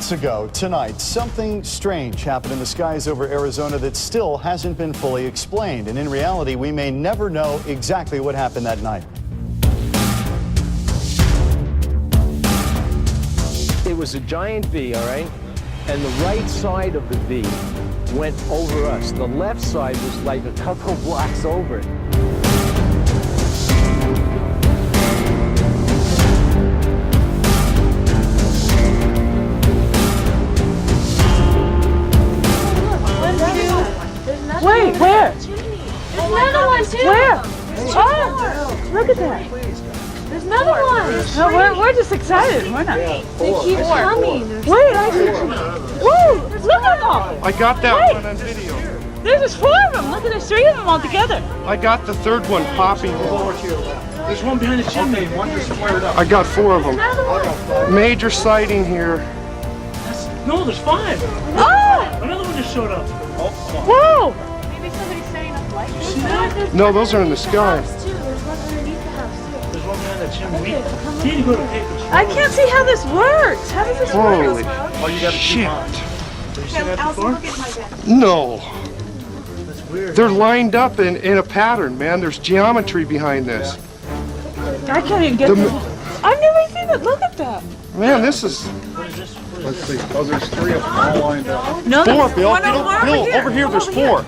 Months ago tonight, something strange happened in the skies over Arizona that still hasn't been fully explained. And in reality, we may never know exactly what happened that night. It was a giant V, all right? And the right side of the V went over us. The left side was like a couple blocks over it. Wait, where? There's another one too. Where? Oh, look at that. There's another one. No, we're just excited. We're not. They keep coming. Wait, I see. Whoa, look at them. I got that one on video. There's just 4 of them. Look at there's 3 of them all together. I got the third one popping. There's one behind the chimney. One just flared up. I got 4 of them. Another one. Major sighting here. No, there's 5. Oh! Another one just showed up. Whoa! Maybe somebody's setting up lights. No, those are in the sky. There's one underneath the house too. There's one behind the chimney. We need to go to paper. I can't see how this works. How does this Holy work? Oh, you got to shit. Have you seen that before? No. That's weird. They're lined up in a pattern, man. There's geometry behind this. I can't even get this. I've never seen it. Look at that. Man, this is... What is this? Let's see. Oh, there's 3 of them all lined up. No, 4, there's Bill. one Bill, over here, there's 4.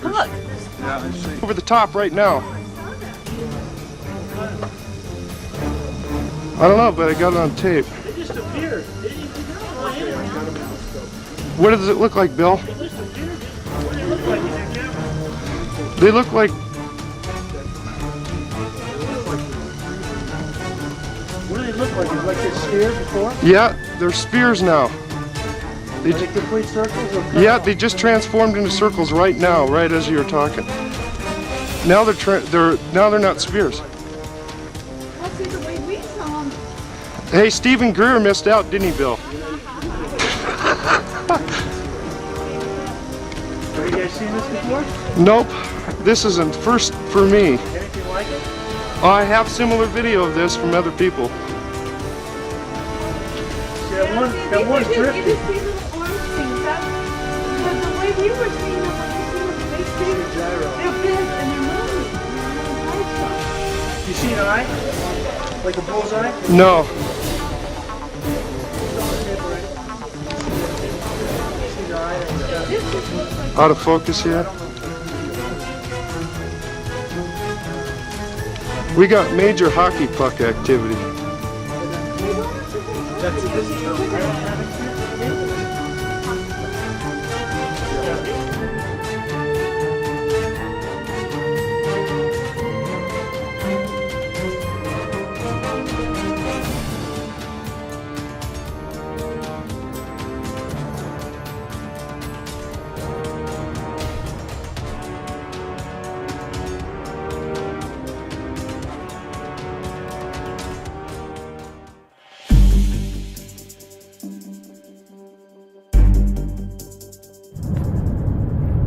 Come look. Yeah, I see. Over the top right now. I don't know, but I got it on tape. They just appeared. What does it look like, Bill? They look like... What do they look like? Is like a sphere before? Yeah, they're spears now. They Are they complete circles? Or Yeah, they just transformed into circles right now, right as you were talking. Now they're not spears. Let's see the way we saw them. Hey, Stephen Greer missed out, didn't he, Bill? Have you guys seen this before? Nope. This is a first for me. Anything like it? I have similar video of this from other people. See that one You drifting. just see little orange things. But the way we were seeing them, they seem they're big and they're moving. You see an eye? Like a bullseye? No. See the eye and Out of focus here. We got major hockey puck activity.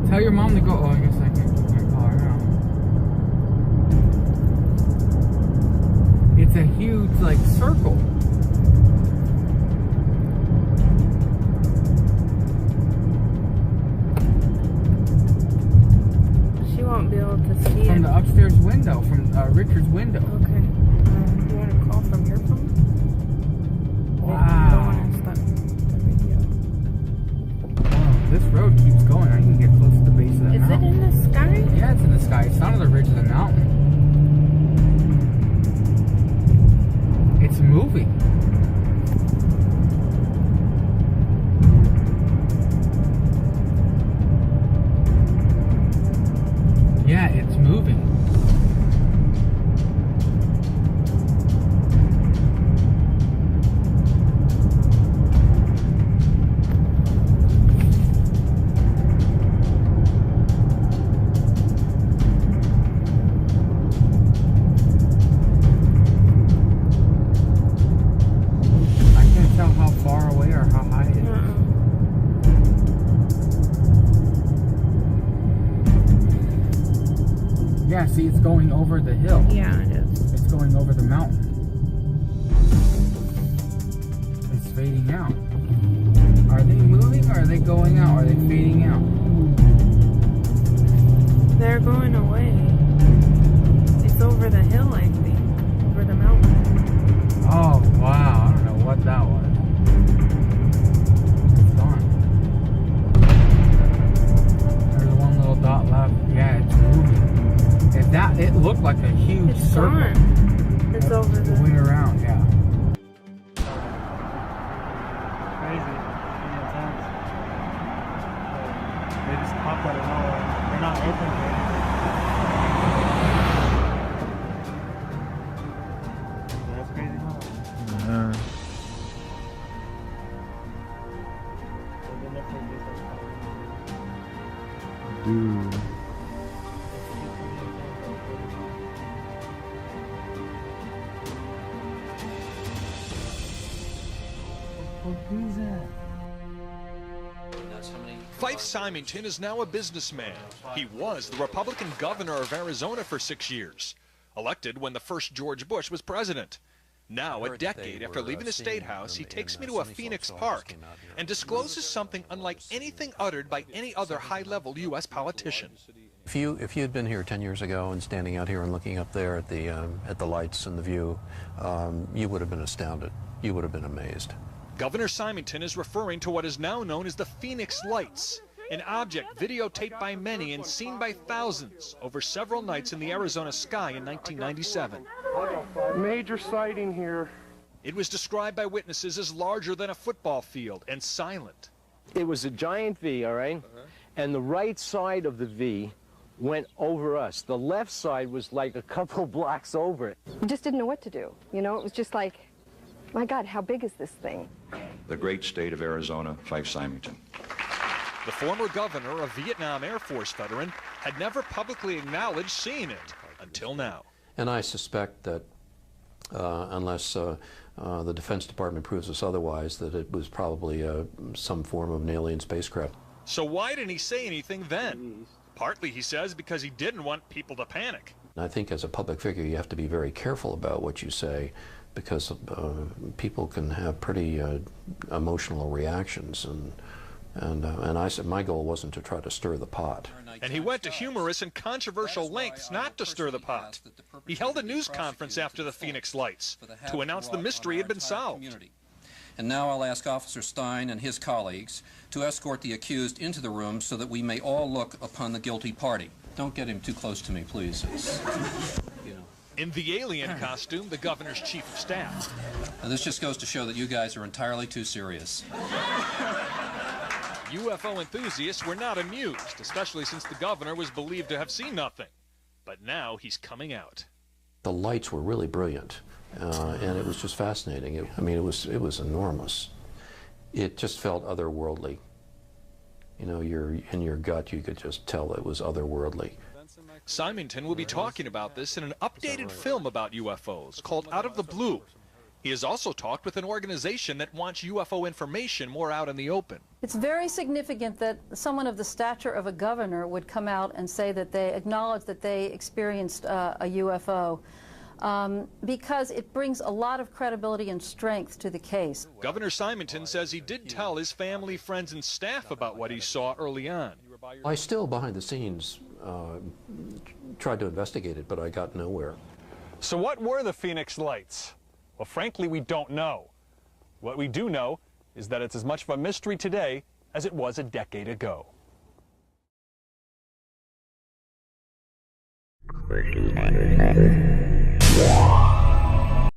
Tell your mom to go. Oh, I guess I can't call her now. It's a huge, like, circle. She won't be able to see From the upstairs window, from Richard's window. Okay. You want to call from your phone? Wow. Wow, this road keeps going. I can get close to the base of that Is it mountain. in the sky? Yeah, it's in the sky. It's not on the ridge of the mountain. It's moving. Yeah, it's moving. Yeah, see, it's going over the hill. Yeah, it is. It's going over the mountain. It's fading out. going out? Are they fading out? They're going away. It's over the hill, I think. Over the mountain. Oh, wow. I don't know what that was. It's gone. There's one little dot left. Yeah, it's moving. It looked like a huge It's circle. gone. It's over the... It went around, yeah. Crazy. Pretty intense. They just popped out of nowhere. They're not open yet. That's crazy, huh? They've been there for at least like 5 years. Dude. Who's that? Fife Symington is now a businessman. He was the Republican governor of Arizona for 6 years, elected when the first George Bush was president. Now, a decade after leaving the State House, he takes me to a Phoenix park and discloses something unlike anything uttered by any other high-level U.S. politician. If you had been here 10 years ago and standing out here and looking up there at the lights and the view, you would have been astounded. You would have been amazed. Governor Symington is referring to what is now known as the Phoenix Lights, an object videotaped by many and seen by thousands over several nights in the Arizona sky in 1997. Major sighting here. It was described by witnesses as larger than a football field and silent. It was a giant V, all right? And the right side of the V went over us. The left side was like a couple blocks over it. We just didn't know what to do. You know, it was just like, my God, how big is this thing? The great state of Arizona, Fife Symington. The former governor, a Vietnam Air Force veteran, had never publicly acknowledged seeing it until now. And I suspect that unless the Defense Department proves us otherwise, that it was probably some form of an alien spacecraft. So why didn't he say anything then? Partly, he says, because he didn't want people to panic. I think as a public figure, you have to be very careful about what you say, because people can have pretty emotional reactions, and I said my goal wasn't to try to stir the pot. And he went to humorous and controversial lengths not to stir the pot. He held a news conference after the Phoenix Lights to announce the mystery had been solved. And now I'll ask Officer Stein and his colleagues to escort the accused into the room so that we may all look upon the guilty party. Don't get him too close to me, please. In the alien costume, the governor's chief of staff. Now, this just goes to show that you guys are entirely too serious. UFO enthusiasts were not amused, especially since the governor was believed to have seen nothing. But now he's coming out. The lights were really brilliant, and it was just fascinating. I mean, it was enormous. It just felt otherworldly. You know, in your gut, you could just tell it was otherworldly. Symington will be talking about this in an updated film about UFOs called Out of the Blue. He has also talked with an organization that wants UFO information more out in the open. It's very significant that someone of the stature of a governor would come out and say that they acknowledge that they experienced a UFO, because it brings a lot of credibility and strength to the case. Governor Symington says he did tell his family, friends, and staff about what he saw early on. I still, behind the scenes, tried to investigate it, but I got nowhere. So what were the Phoenix Lights? Well, frankly, we don't know. What we do know is that it's as much of a mystery today as it was a decade ago. Question